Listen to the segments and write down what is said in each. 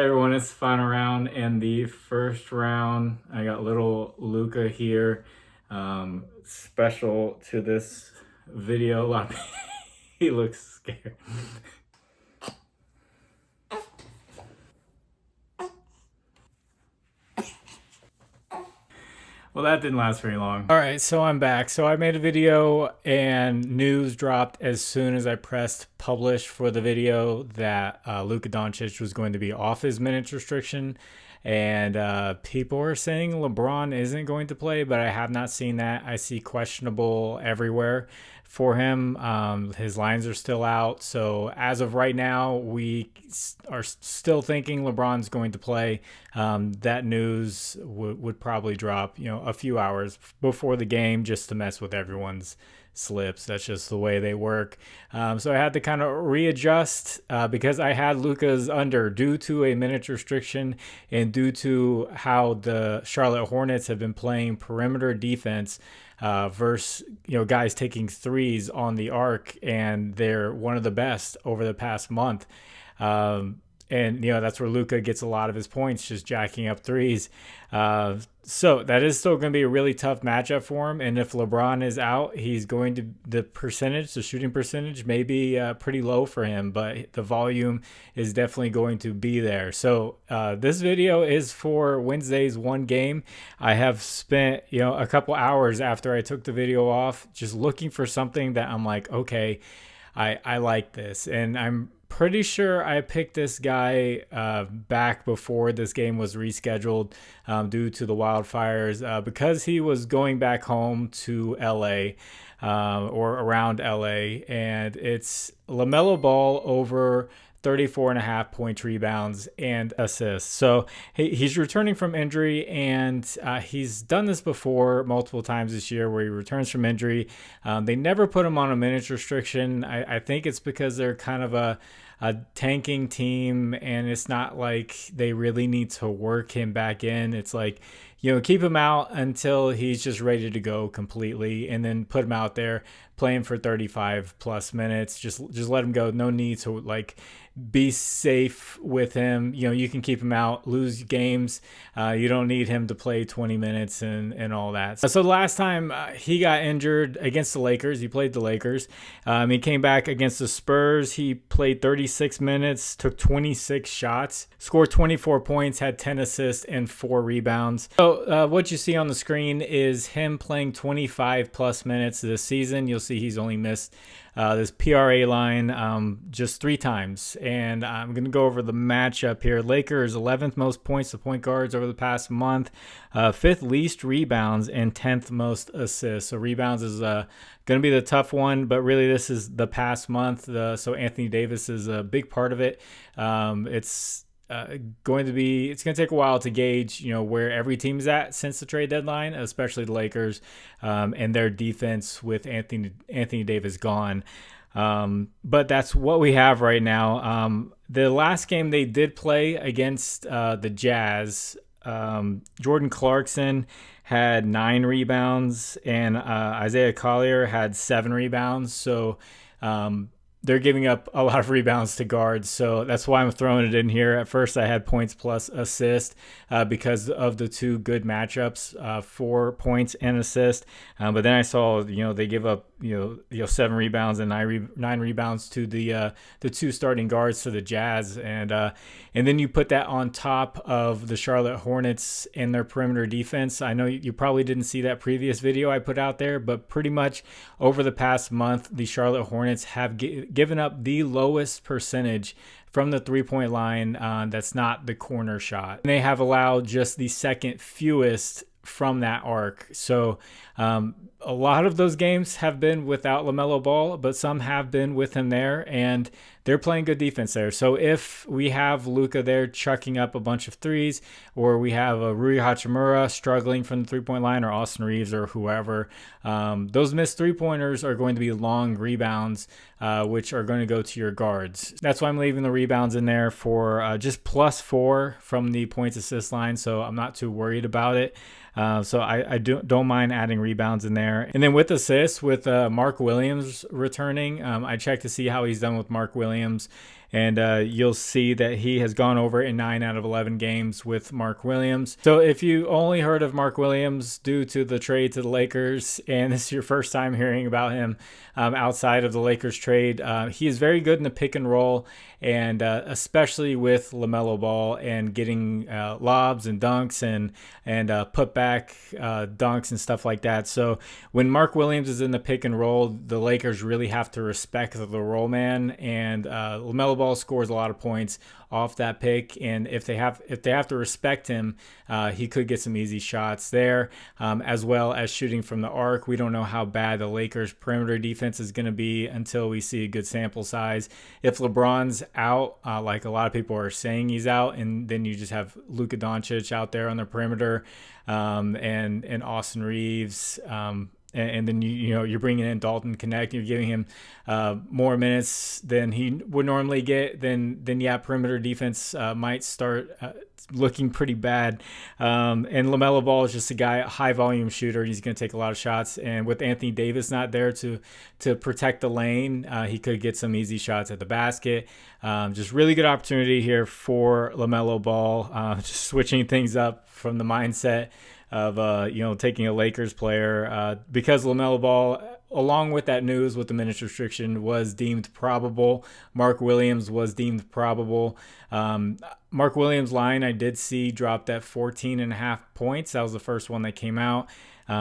Hey everyone, it's final round in the first round. I got little Luca here. Special to this video, a lot of he looks scared. Well, that didn't last very long. All right, so I'm back. So I made a video and news dropped as soon as I pressed publish for the video that Luka Doncic was going to be off his minutes restriction. And people are saying LeBron isn't going to play, but I have not seen that. I see questionable everywhere for him. His lines are still out. So as of right now, we are still thinking LeBron's going to play. That news would probably drop, a few hours before the game just to mess with everyone's slips. That's just the way they work. So I had to kind of readjust because I had Luka's under due to a minutes restriction and due to how the Charlotte Hornets have been playing perimeter defense versus guys taking threes on the arc, and they're one of the best over the past month. And that's where Luka gets a lot of his points, just jacking up threes. So that is still going to be a really tough matchup for him. And if LeBron is out, he's going to the shooting percentage may be pretty low for him, but the volume is definitely going to be there. So this video is for Wednesday's one game. I have spent a couple hours after I took the video off just looking for something that I'm like, okay, I like this, and I'm pretty sure I picked this guy back before this game was rescheduled due to the wildfires because he was going back home to LA or around LA, and it's Lamelo Ball over 34.5 points, rebounds, and assists. So he's returning from injury, and he's done this before multiple times this year where he returns from injury. They never put him on a minutes restriction. I think it's because they're kind of a tanking team, and it's not like they really need to work him back in. It's like, keep him out until he's just ready to go completely, and then put him out there playing for 35 plus minutes. Just let him go. No need to be safe with him. You can keep him out, lose games. You don't need him to play 20 minutes and all that. So the last time he got injured against the Lakers, he played the Lakers. He came back against the Spurs. He played 36 minutes, took 26 shots, scored 24 points, had 10 assists and 4 rebounds. So what you see on the screen is him playing 25 plus minutes this season. You'll see he's only missed this PRA line just 3 times. And I'm going to go over the matchup here. Lakers 11th most points to point guards over the past month, 5th least rebounds, and 10th most assists. So rebounds is going to be the tough one, but really this is the past month. So Anthony Davis is a big part of it. It's going to take a while to gauge, where every team is at since the trade deadline, especially the Lakers and their defense with Anthony Davis gone. But that's what we have right now. The last game they did play against the Jazz, Jordan Clarkson had 9 rebounds, and Isaiah Collier had 7 rebounds. So they're giving up a lot of rebounds to guards, so that's why I'm throwing it in here. At first, I had points plus assist because of the 2 good matchups, 4 points and assist. But then I saw, they give up, 7 rebounds and 9 rebounds to the 2 starting guards for the Jazz, and then you put that on top of the Charlotte Hornets and their perimeter defense. I know you probably didn't see that previous video I put out there, but pretty much over the past month, the Charlotte Hornets have given up the lowest percentage from the 3-point line that's not the corner shot. And they have allowed just the second fewest from that arc. So a lot of those games have been without LaMelo Ball, but some have been with him there, and they're playing good defense there. So if we have Luka there chucking up a bunch of threes, or we have a Rui Hachimura struggling from the 3-point line, or Austin Reeves or whoever, those missed 3-pointers are going to be long rebounds, which are going to go to your guards. That's why I'm leaving the rebounds in there for just +4 from the points assist line, so I'm not too worried about it. So I don't mind adding rebounds in there. And then with assists, with Mark Williams returning, I checked to see how he's done with Mark Williams. and you'll see that he has gone over in 9 out of 11 games with Mark Williams. So if you only heard of Mark Williams due to the trade to the Lakers, and this is your first time hearing about him outside of the Lakers trade, he is very good in the pick and roll, and especially with Lamelo Ball and getting lobs and dunks and putback dunks and stuff like that. So when Mark Williams is in the pick and roll, the Lakers really have to respect the roll man, and Lamelo Ball scores a lot of points off that pick, and if they have to respect him, he could get some easy shots there, as well as shooting from the arc. We don't know how bad the Lakers perimeter defense is going to be until we see a good sample size. If LeBron's out, like a lot of people are saying he's out, and then you just have Luka Doncic out there on the perimeter, and Austin Reeves, and then you're bringing in Dalton Connect, you're giving him more minutes than he would normally get, then yeah, perimeter defense might start looking pretty bad. And LaMelo Ball is just a guy, a high volume shooter. He's going to take a lot of shots, and with Anthony Davis not there to protect the lane, he could get some easy shots at the basket. Just really good opportunity here for LaMelo Ball. Just switching things up from the mindset of taking a Lakers player, because LaMelo Ball, along with that news with the minutes restriction, was deemed probable. Mark Williams was deemed probable. Mark Williams' line I did see dropped at 14.5 points. That was the first one that came out.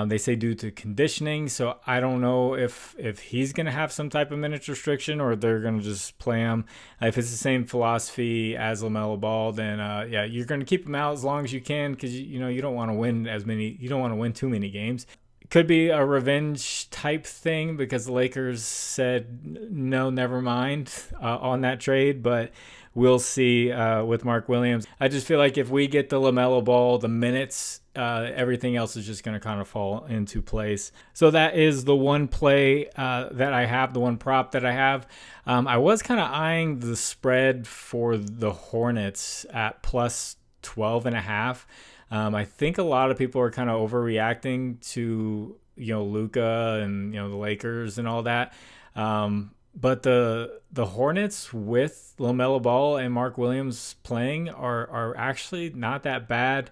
They say due to conditioning, so I don't know if he's going to have some type of minutes restriction or they're going to just play him. If it's the same philosophy as LaMelo Ball, then yeah, you're going to keep him out as long as you can, because you don't want to win you don't want to win too many games. It could be a revenge type thing because the Lakers said no, never mind on that trade, but we'll see with Mark Williams. I just feel like if we get the LaMelo Ball, the minutes, everything else is just going to kind of fall into place. So that is the one play that I have, the one prop that I have. I was kind of eyeing the spread for the Hornets at plus 12.5. I think a lot of people are kind of overreacting to Luka and the Lakers and all that. But the Hornets with LaMelo Ball and Mark Williams playing are actually not that bad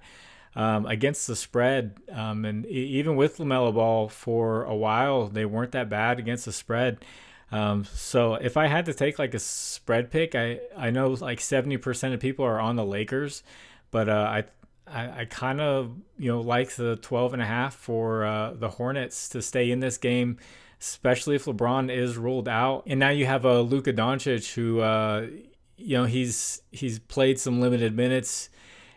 against the spread. And even with LaMelo Ball for a while, they weren't that bad against the spread. So if I had to take like a spread pick, I know like 70% of people are on the Lakers, but I kind of like the 12.5 for the Hornets to stay in this game, especially if LeBron is ruled out. And now you have a Luka Doncic who he's played some limited minutes,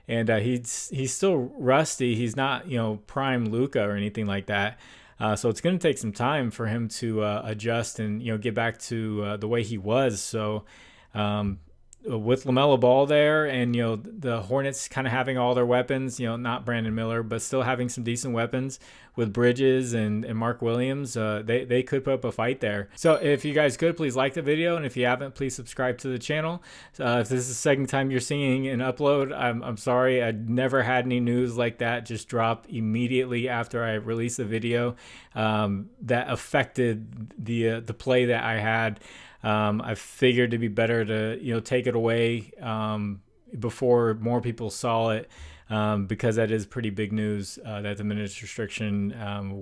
and he's still rusty. He's not prime Luka or anything like that. So it's going to take some time for him to adjust and get back to the way he was. So with LaMelo Ball there, and the Hornets kind of having all their weapons, not Brandon Miller, but still having some decent weapons with Bridges and Mark Williams, they could put up a fight there. So if you guys could, please like the video, and if you haven't, please subscribe to the channel. If this is the second time you're seeing an upload, I'm sorry. I never had any news like that just drop immediately after I released the video that affected the play that I had. I figured it'd be better to take it away before more people saw it, because that is pretty big news that the minutes restriction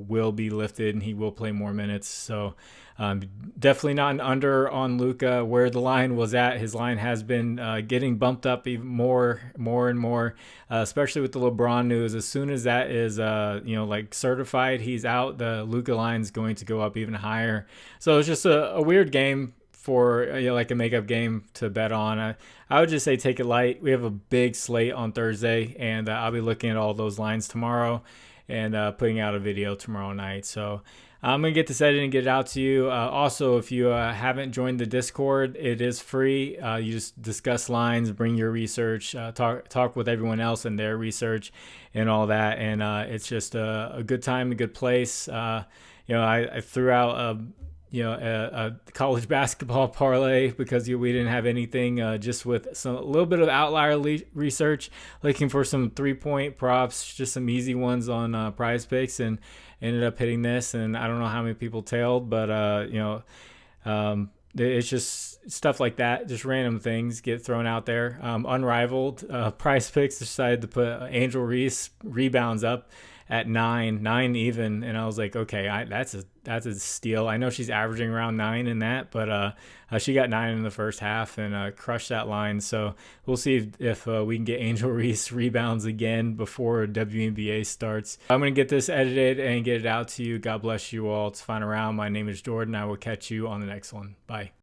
will be lifted and he will play more minutes. So definitely not an under on Luka where the line was at. His line has been getting bumped up even more and more, especially with the LeBron news. As soon as that is like certified he's out, the Luka line's going to go up even higher. So it's just a weird game for like a makeup game to bet on. I would just say take it light. We have a big slate on Thursday, and I'll be looking at all those lines tomorrow and putting out a video tomorrow night. So I'm going to get this edited and get it out to you. Also, if you haven't joined the Discord, it is free. You just discuss lines, bring your research, talk with everyone else and their research and all that. And it's just a good time, a good place. I threw out a college basketball parlay because we didn't have anything, just with a little bit of outlier research, looking for some 3-point props, just some easy ones on Prizepicks, and ended up hitting this. And I don't know how many people tailed, but It's just stuff like that, just random things get thrown out there. Unrivaled, Prizepicks decided to put Angel Reese rebounds up at nine even, and I was like, okay, that's a steal. I know she's averaging around 9 in that, but she got 9 in the first half and crushed that line. So we'll see if we can get Angel Reese rebounds again before WNBA starts. I'm gonna get this edited and get it out to you. God bless you all. It's fun around. My name is Jordan. I will catch you on the next one. Bye.